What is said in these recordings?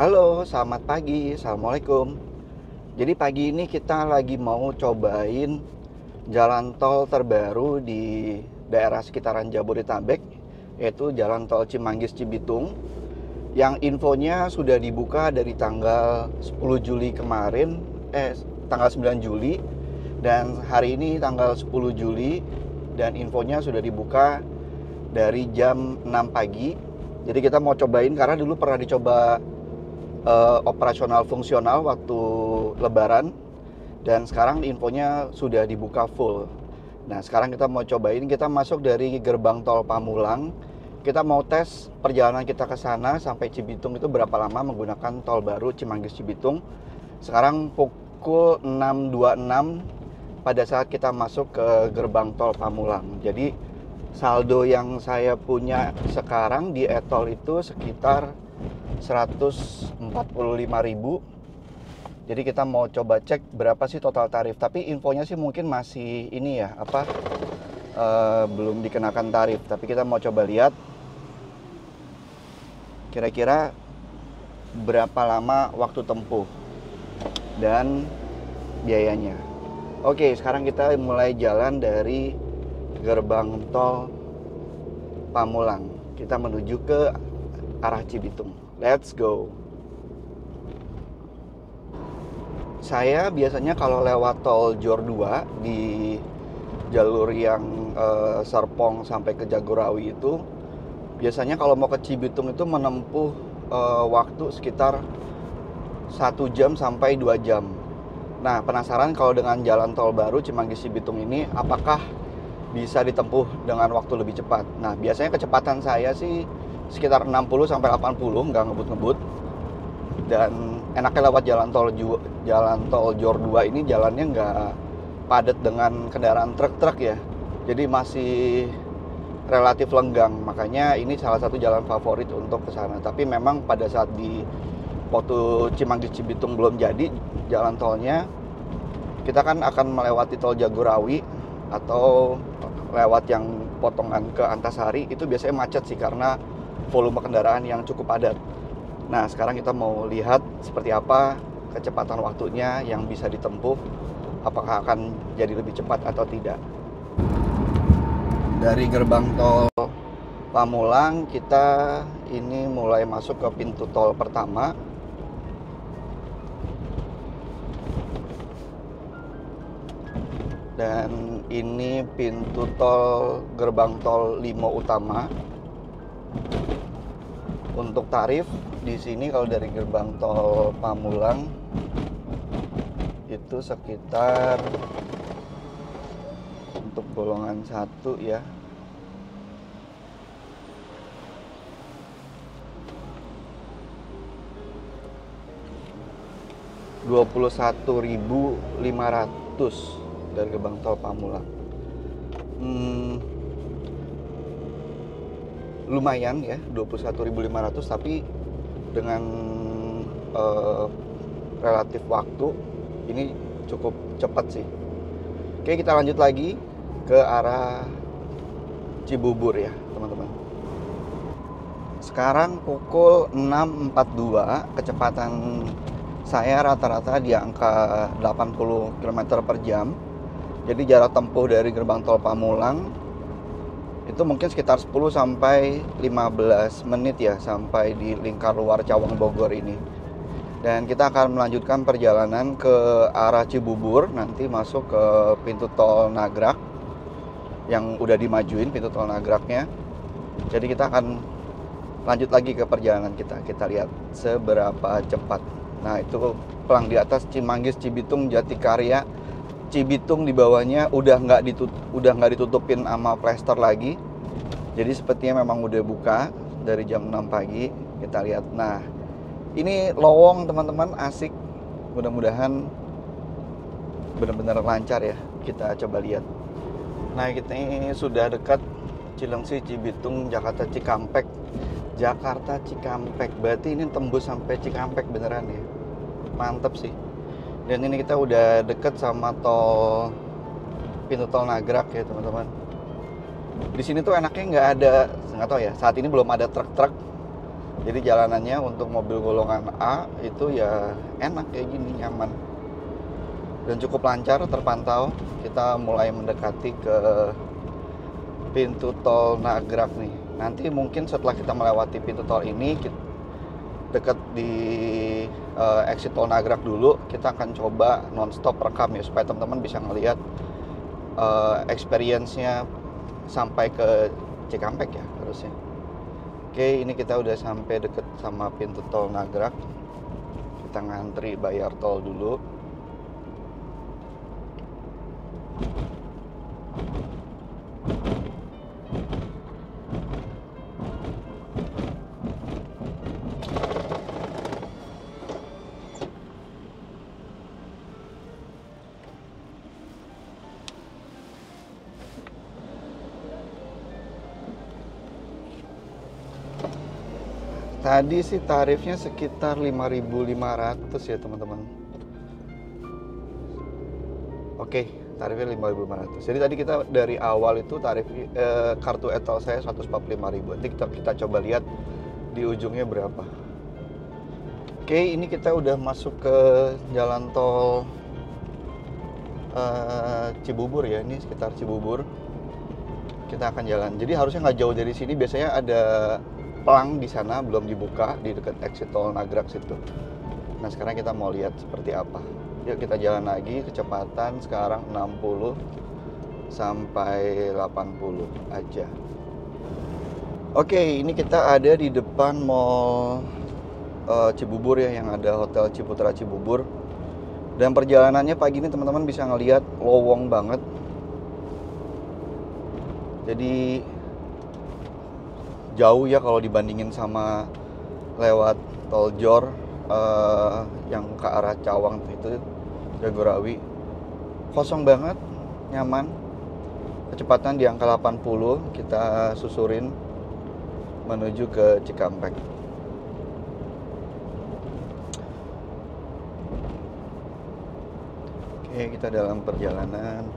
Halo, selamat pagi. Assalamualaikum. Jadi pagi ini kita lagi mau cobain jalan tol terbaru di daerah sekitaran Jabodetabek, yaitu jalan tol Cimanggis Cibitung, yang infonya sudah dibuka dari tanggal 10 Juli kemarin, tanggal 9 Juli, dan hari ini tanggal 10 Juli, dan infonya sudah dibuka dari jam 6 pagi. Jadi kita mau cobain karena dulu pernah dicoba operasional fungsional waktu Lebaran, dan sekarang infonya sudah dibuka full. Nah, sekarang kita mau cobain, kita masuk dari gerbang tol Pamulang. Kita mau tes perjalanan kita ke sana sampai Cibitung itu berapa lama menggunakan tol baru Cimanggis Cibitung. Sekarang pukul 6.26 pada saat kita masuk ke gerbang tol Pamulang. Jadi saldo yang saya punya sekarang di e-tol itu sekitar 145.000. Jadi kita mau coba cek berapa sih total tarif. Tapi infonya sih mungkin masih ini ya, belum dikenakan tarif. Tapi kita mau coba lihat kira-kira berapa lama waktu tempuh dan biayanya. Oke, sekarang kita mulai jalan dari gerbang tol Pamulang. Kita menuju ke arah Cibitung. Let's go. Saya biasanya kalau lewat tol Jor 2 di jalur yang Serpong sampai ke Jagorawi itu, biasanya kalau mau ke Cibitung itu menempuh waktu sekitar 1 jam sampai 2 jam. Nah, penasaran kalau dengan jalan tol baru Cimanggis Cibitung ini apakah bisa ditempuh dengan waktu lebih cepat. Nah, biasanya kecepatan saya sih sekitar 60 sampai 80, nggak ngebut-ngebut. Dan enaknya lewat jalan tol Jor 2 ini jalannya nggak padat dengan kendaraan truk-truk ya. Jadi masih relatif lenggang. Makanya ini salah satu jalan favorit untuk ke sana. Tapi memang pada saat di waktu Cimanggis Cibitung belum jadi jalan tolnya, kita kan akan melewati tol Jagorawi atau lewat yang potongan ke Antasari. Itu biasanya macet sih karena volume kendaraan yang cukup padat. Nah, sekarang kita mau lihat seperti apa kecepatan waktunya yang bisa ditempuh, apakah akan jadi lebih cepat atau tidak. Dari gerbang tol Pamulang kita ini mulai masuk ke pintu tol pertama. Dan ini pintu tol gerbang tol Limo Utama. Untuk tarif di sini kalau dari gerbang tol Pamulang itu sekitar untuk golongan 1 ya, Rp21.500 dari gerbang tol Pamulang. Lumayan ya, 21.500, tapi dengan relatif waktu ini cukup cepat sih. Oke, kita lanjut lagi ke arah Cibubur ya teman-teman. Sekarang pukul 6.42, kecepatan saya rata-rata di angka 80 km per jam. Jadi jarak tempuh dari gerbang tol Pamulang itu mungkin sekitar 10 sampai 15 menit ya sampai di lingkar luar Cawang Bogor ini. Dan kita akan melanjutkan perjalanan ke arah Cibubur, nanti masuk ke pintu tol Nagrak yang udah dimajuin pintu tol Nagraknya. Jadi kita akan lanjut lagi ke perjalanan kita. Kita lihat seberapa cepat. Nah, itu pelang di atas Cimanggis Cibitung Jatikarya. Cibitung di bawahnya udah nggak ditutupin sama plester lagi. Jadi sepertinya memang udah buka dari jam 6 pagi. Kita lihat. Nah, ini lowong teman-teman, asik. Mudah-mudahan benar-benar lancar ya. Kita coba lihat. Nah, kita ini sudah dekat Cilengsi, Cibitung, Jakarta Cikampek. Jakarta Cikampek. Berarti ini tembus sampai Cikampek beneran ya. Mantep sih. Dan ini kita udah deket sama pintu tol Nagrak ya teman-teman. Di sini tuh enaknya nggak tahu ya. Saat ini belum ada truk-truk Jadi jalanannya untuk mobil golongan A itu ya enak kayak gini, nyaman dan cukup lancar terpantau. Kita mulai mendekati ke pintu tol Nagrag nih. Nanti mungkin setelah kita melewati pintu tol ini, deket di exit tol Nagrag dulu, kita akan coba nonstop rekam ya, supaya teman-teman bisa ngelihat experience-nya sampai ke Cikampek ya harusnya. Oke, ini kita udah sampai deket sama pintu tol Nagrag. Kita ngantri bayar tol dulu. Tadi sih tarifnya sekitar 5.500 ya teman-teman. Oke, tarifnya 5.500. Jadi tadi kita dari awal itu tarif kartu e-tol saya 145.000. Nanti kita coba lihat di ujungnya berapa. Oke, ini kita udah masuk ke jalan tol Cibubur ya. Ini sekitar Cibubur. Kita akan jalan. Jadi harusnya nggak jauh dari sini. Biasanya ada pelang di sana, belum dibuka di dekat exit tol Nagrag situ. Nah sekarang kita mau lihat seperti apa. Yuk kita jalan lagi, kecepatan sekarang 60 sampai 80 aja. Oke, ini kita ada di depan mall Cibubur ya, yang ada Hotel Ciputra Cibubur. Dan perjalanannya pagi ini teman-teman bisa ngelihat lowong banget. Jadi jauh ya kalau dibandingin sama lewat tol Jor yang ke arah Cawang itu, Jagorawi. Kosong banget, nyaman. Kecepatan di angka 80, kita susurin menuju ke Cikampek. Oke, kita dalam perjalanan.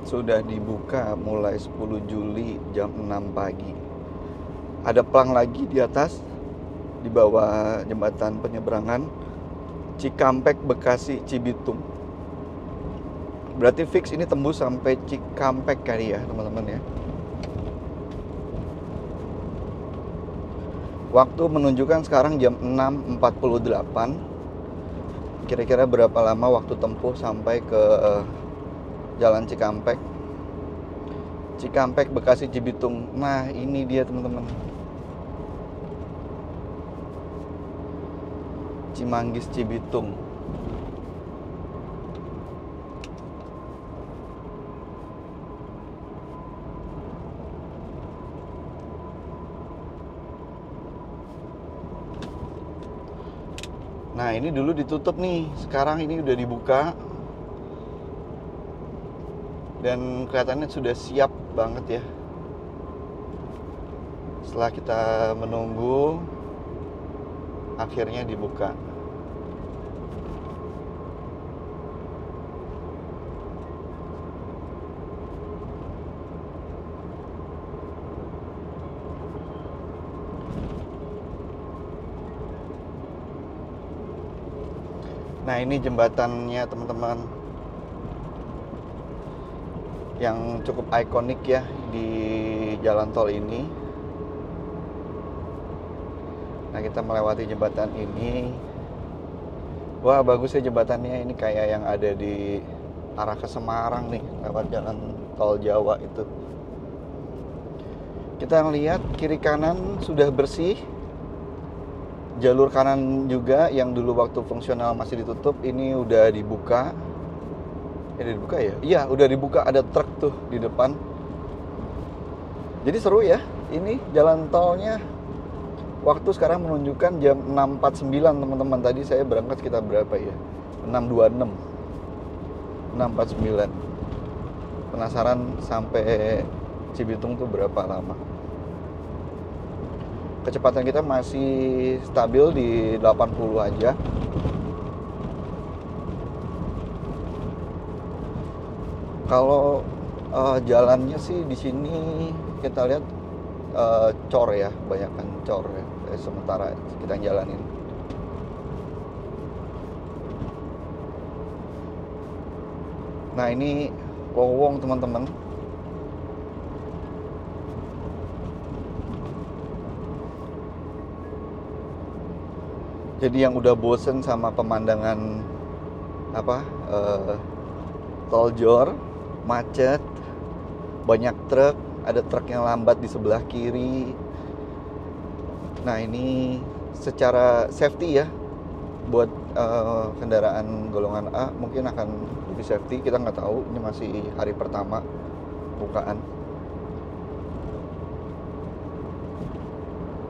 Sudah dibuka mulai 10 Juli jam 6 pagi. Ada pelang lagi di atas, di bawah jembatan penyeberangan Cikampek Bekasi Cibitung. Berarti fix ini tembus sampai Cikampek kali ya teman-teman ya. Waktu menunjukkan sekarang jam 6.48. Kira-kira berapa lama waktu tempuh sampai ke Jalan Cikampek, Cikampek Bekasi Cibitung. Nah ini dia teman-teman, Cimanggis Cibitung. Nah ini dulu ditutup nih, sekarang ini udah dibuka. Dan kelihatannya sudah siap banget ya. Setelah kita menunggu, akhirnya dibuka. Nah ini jembatannya teman-teman, yang cukup ikonik ya di jalan tol ini. Nah kita melewati jembatan ini. Wah bagus ya jembatannya, ini kayak yang ada di arah ke Semarang nih, lewat jalan tol Jawa itu. Kita lihat kiri kanan sudah bersih. Jalur kanan juga yang dulu waktu fungsional masih ditutup, ini udah dibuka. Udah dibuka ya? Iya, udah dibuka, ada truk tuh di depan. Jadi seru ya. Ini jalan tolnya. Waktu sekarang menunjukkan jam 6.49 teman-teman. Tadi saya berangkat sekitar berapa ya? 6.26. 6.49. Penasaran sampai Cibitung tuh berapa lama? kecepatan kita masih stabil di 80 aja. Kalau jalannya sih di sini kita lihat cor ya, banyakkan cor ya, sementara kita jalanin. Nah ini lowong teman-teman. Jadi yang udah bosen sama pemandangan tol jor, macet, banyak truk, ada truk yang lambat di sebelah kiri. Nah ini secara safety ya, buat kendaraan golongan A mungkin akan lebih safety, kita nggak tahu, ini masih hari pertama bukaan.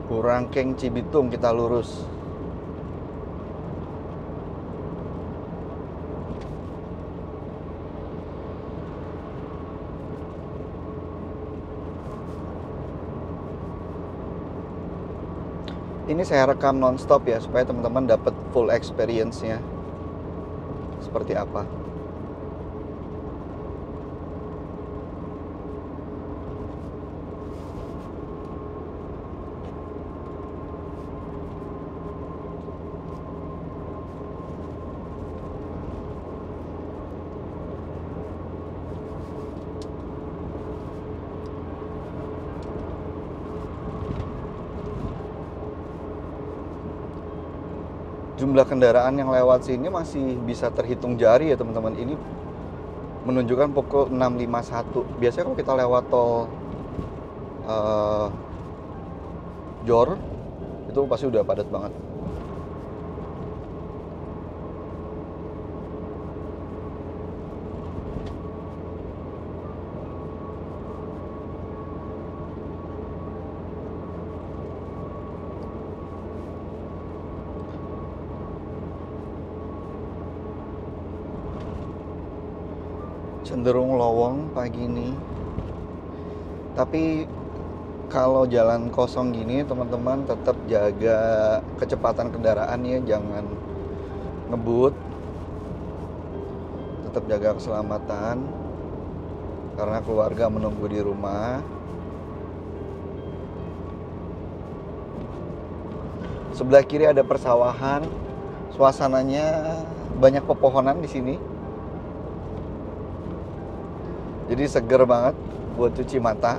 Burangkeng Cibitung kita lurus. Ini saya rekam nonstop ya, supaya teman-teman dapat full experience-nya seperti apa. Jumlah kendaraan yang lewat sini masih bisa terhitung jari ya teman-teman. Ini menunjukkan pukul 6.51. Biasanya kalau kita lewat tol Jor itu pasti udah padat banget. Cenderung lowong pagi ini. Tapi kalau jalan kosong gini teman-teman tetap jaga kecepatan kendaraan ya, jangan ngebut. Tetap jaga keselamatan karena keluarga menunggu di rumah. Sebelah kiri ada persawahan. Suasananya banyak pepohonan di sini. Jadi seger banget buat cuci mata.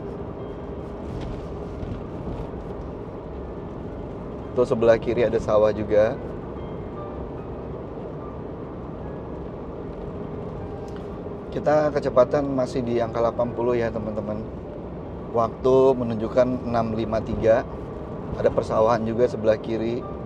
Tuh sebelah kiri ada sawah juga. Kita kecepatan masih di angka 80 ya teman-teman. Waktu menunjukkan 6.53. Ada persawahan juga sebelah kiri.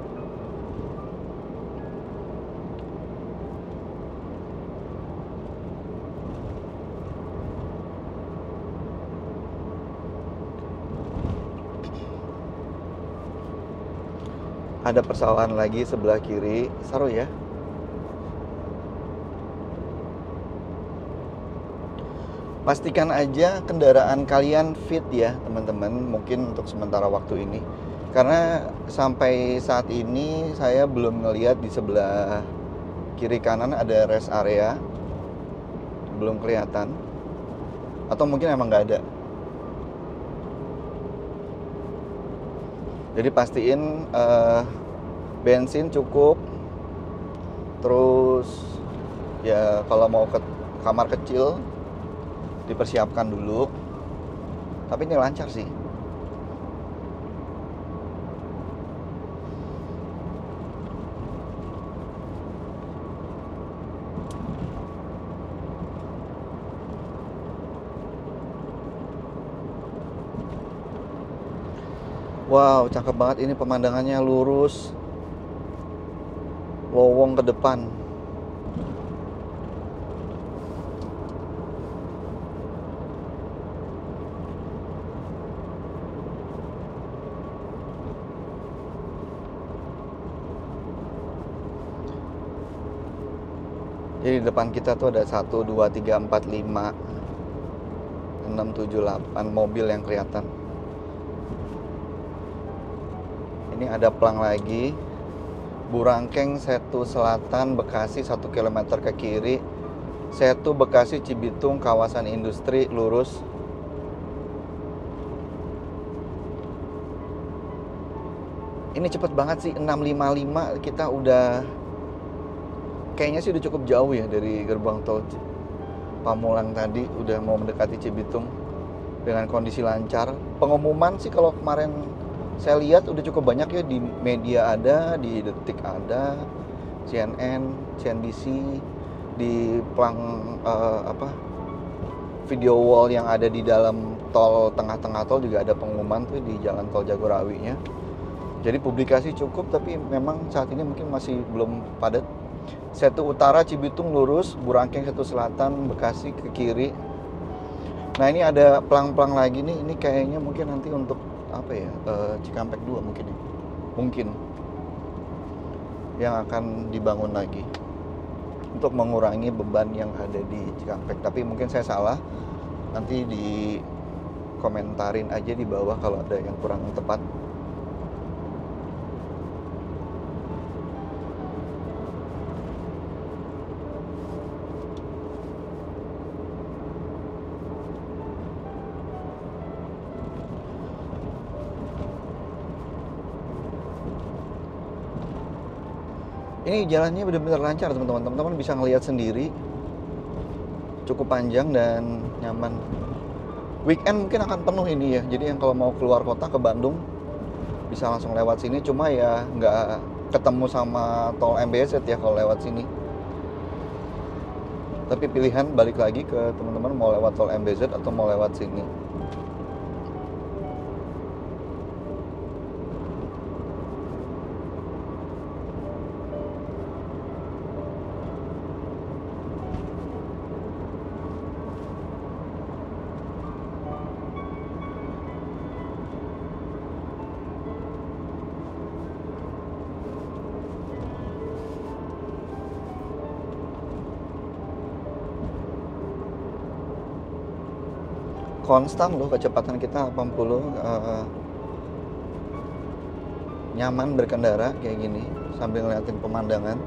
Ada persawahan lagi sebelah kiri. Seru ya. Pastikan aja kendaraan kalian fit ya teman-teman, mungkin untuk sementara waktu ini. Karena sampai saat ini saya belum ngelihat di sebelah kiri kanan ada rest area. Belum kelihatan. Atau mungkin emang nggak ada. Jadi pastiin bensin cukup. Terus ya kalau mau ke kamar kecil dipersiapkan dulu. Tapi ini lancar sih. Wow, cakep banget ini pemandangannya, lurus. Lowong ke depan. Jadi di depan kita tuh ada 1, 2, 3, 4, 5, 6, 7, 8 mobil yang kelihatan. Ini ada pelang lagi. Burangkeng Setu Selatan Bekasi 1 km ke kiri. Setu Bekasi Cibitung kawasan industri lurus. Ini cepet banget sih, 655 kita udah, kayaknya sih udah cukup jauh ya dari gerbang tol Pamulang tadi, udah mau mendekati Cibitung dengan kondisi lancar. Pengumuman sih kalau kemarin saya lihat udah cukup banyak ya, di media ada, di Detik ada, CNN, CNBC, di pelang video wall yang ada di dalam tol, tengah-tengah tol juga ada pengumuman tuh di jalan tol Jagorawinya. Jadi publikasi cukup, tapi memang saat ini mungkin masih belum padat. Setu Utara Cibitung lurus, Burangkeng Setu Selatan Bekasi ke kiri. Nah ini ada pelang-pelang lagi nih, ini kayaknya mungkin nanti untuk apa ya, Cikampek 2 mungkin ya, mungkin yang akan dibangun lagi untuk mengurangi beban yang ada di Cikampek. Tapi mungkin saya salah, nanti di komentarin aja di bawah kalau ada yang kurang tepat. Ini jalannya benar-benar lancar teman-teman. Teman-teman bisa ngelihat sendiri, cukup panjang dan nyaman. Weekend mungkin akan penuh ini ya. Jadi yang kalau mau keluar kota ke Bandung bisa langsung lewat sini. Cuma ya nggak ketemu sama tol MBZ ya kalau lewat sini. Tapi pilihan balik lagi ke teman-teman mau lewat tol MBZ atau mau lewat sini. Konstan loh kecepatan kita 80, nyaman berkendara kayak gini sambil ngeliatin pemandangan.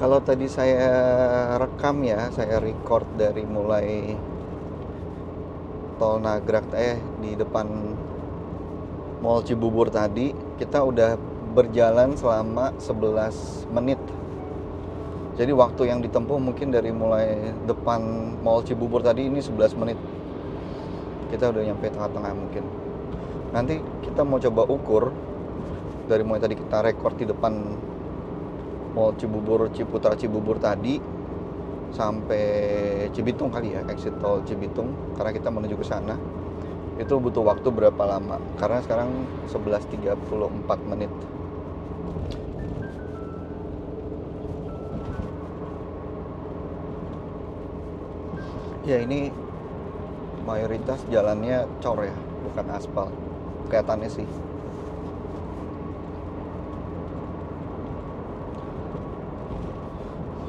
Kalau tadi saya rekam ya, saya record dari mulai tol Nagrag di depan Mall Cibubur tadi, kita udah berjalan selama 11 menit. Jadi waktu yang ditempuh mungkin dari mulai depan Mall Cibubur tadi ini 11 menit. Kita udah nyampe tengah-tengah mungkin. Nanti kita mau coba ukur dari mulai tadi kita record di depan Mall Cibubur, Ciputra Cibubur tadi sampai Cibitung kali ya, exit tol Cibitung, karena kita menuju ke sana. Itu butuh waktu berapa lama? Karena sekarang 11.34 menit. Ya ini mayoritas jalannya cor ya, bukan aspal. Kelihatannya sih.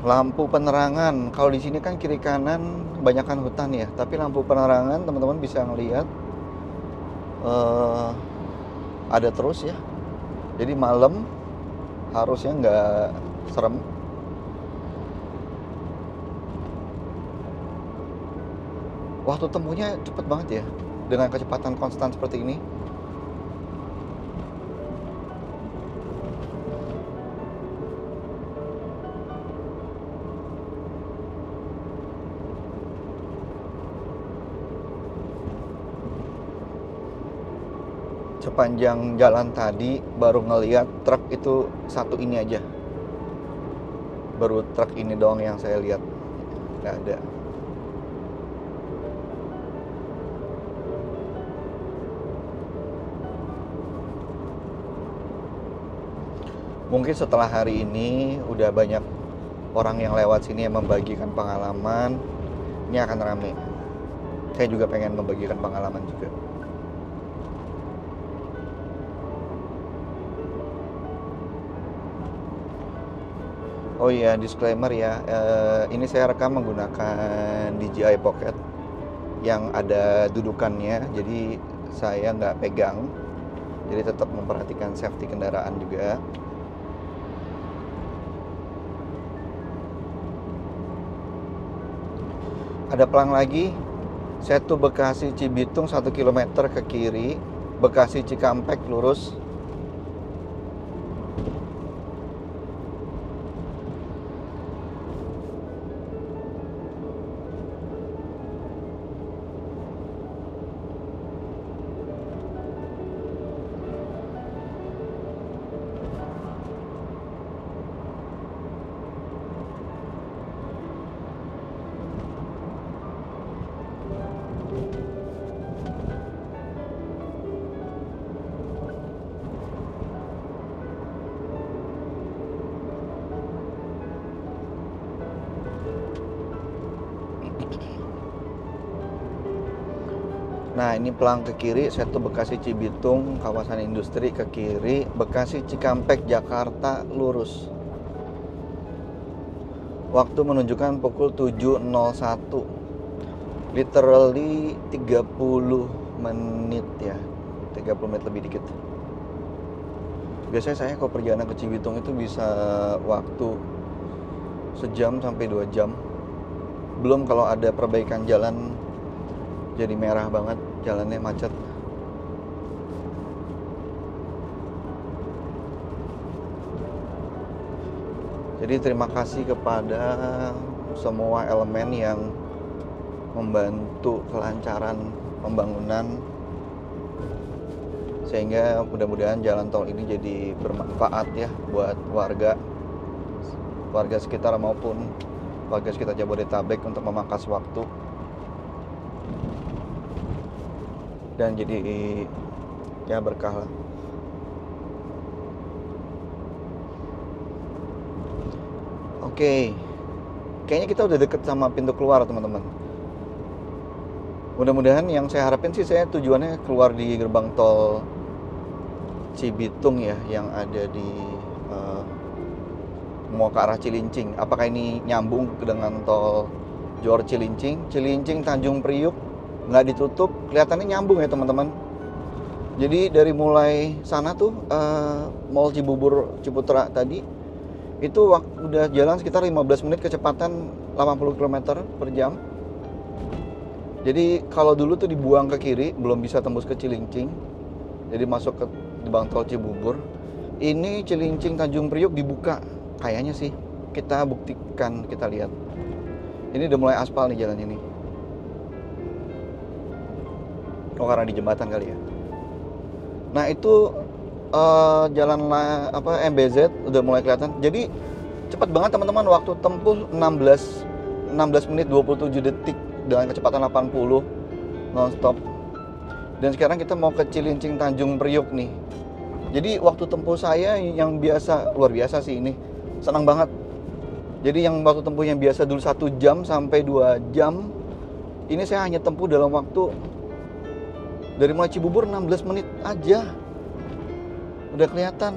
Lampu penerangan, kalau di sini kan kiri kanan kebanyakan hutan ya, tapi lampu penerangan teman-teman bisa ngelihat ada terus ya. Jadi malam harusnya nggak serem. Waktu tempuhnya cepet banget ya, dengan kecepatan konstan seperti ini. Sepanjang jalan tadi baru ngeliat truk itu satu ini aja, baru truk ini doang yang saya lihat, nggak ada. Mungkin setelah hari ini udah banyak orang yang lewat sini yang membagikan pengalaman, ini akan rame. Saya juga pengen membagikan pengalaman juga. Oh iya, disclaimer ya, ini saya rekam menggunakan DJI Pocket yang ada dudukannya, jadi saya nggak pegang, jadi tetap memperhatikan safety kendaraan juga. Ada pelang lagi, saya tuh Bekasi Cibitung 1 km ke kiri, Bekasi Cikampek lurus. Nah, ini pelang ke kiri, saya tuh Bekasi Cibitung, kawasan industri ke kiri, Bekasi Cikampek, Jakarta, lurus. Waktu menunjukkan pukul 7.01. Literally 30 menit ya. 30 menit lebih dikit. Biasanya saya kalau perjalanan ke Cibitung itu bisa waktu sejam sampai 2 jam. Belum kalau ada perbaikan jalan, jadi merah banget, jalannya macet. Jadi terima kasih kepada semua elemen yang membantu kelancaran pembangunan, sehingga mudah-mudahan jalan tol ini jadi bermanfaat ya buat warga sekitar maupun warga sekitar Jabodetabek untuk memangkas waktu. Dan jadi ya berkah lah. Oke, kayaknya kita udah deket sama pintu keluar teman-teman. Mudah-mudahan yang saya harapin sih, saya tujuannya keluar di gerbang tol Cibitung ya, yang ada di mau ke arah Cilincing. Apakah ini nyambung dengan tol Jor Cilincing, Tanjung Priuk, nggak ditutup, kelihatannya nyambung ya teman-teman. Jadi dari mulai sana tuh Mall Cibubur Ciputra tadi itu udah jalan sekitar 15 menit, kecepatan 80 km per jam. Jadi kalau dulu tuh dibuang ke kiri, belum bisa tembus ke Cilincing, jadi masuk ke gerbang tol Cibubur. Ini Cilincing Tanjung Priuk dibuka kayaknya sih, kita buktikan, kita lihat. Ini udah mulai aspal nih jalan ini. Oh, karena di jembatan kali ya. Nah itu jalan MBZ udah mulai kelihatan. Jadi cepat banget teman-teman, waktu tempuh 16 menit 27 detik dengan kecepatan 80 nonstop. Dan sekarang kita mau ke Cilincing Tanjung Priuk nih. Jadi waktu tempuh saya yang biasa, luar biasa sih ini, senang banget. Jadi yang waktu tempuh yang biasa dulu 1 jam sampai 2 jam, ini saya hanya tempuh dalam waktu dari mulai Cibubur 16 menit aja. Udah kelihatan.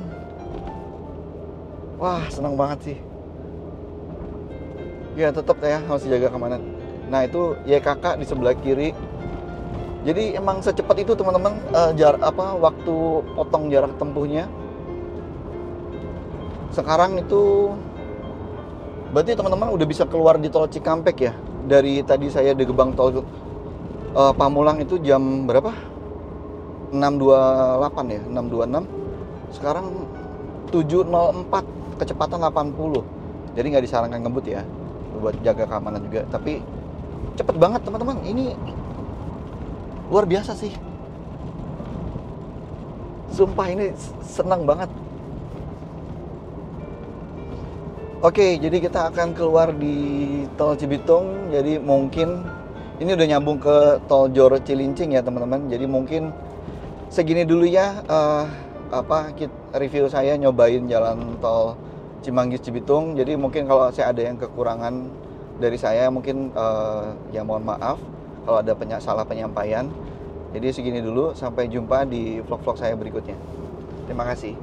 Wah, senang banget sih. Ya tetap ya harus jaga keamanan. Nah itu YKK di sebelah kiri. Jadi emang secepat itu teman-teman, waktu potong jarak tempuhnya. Sekarang itu berarti teman-teman udah bisa keluar di tol Cikampek ya. Dari tadi saya di gerbang tol Pamulang itu jam berapa? 6.28 ya, 6.26. Sekarang 7.04, kecepatan 80. Jadi nggak disarankan ngebut ya, buat jaga keamanan juga. Tapi cepet banget teman-teman, ini luar biasa sih. Sumpah ini senang banget. Oke, jadi kita akan keluar di tol Cibitung. Jadi mungkin ini udah nyambung ke tol Jor Cilincing ya teman-teman. Jadi mungkin segini dulu ya review saya nyobain jalan tol Cimanggis Cibitung. Jadi mungkin kalau saya ada yang kekurangan dari saya, mungkin ya mohon maaf kalau ada salah penyampaian. Jadi segini dulu, sampai jumpa di vlog-vlog saya berikutnya. Terima kasih.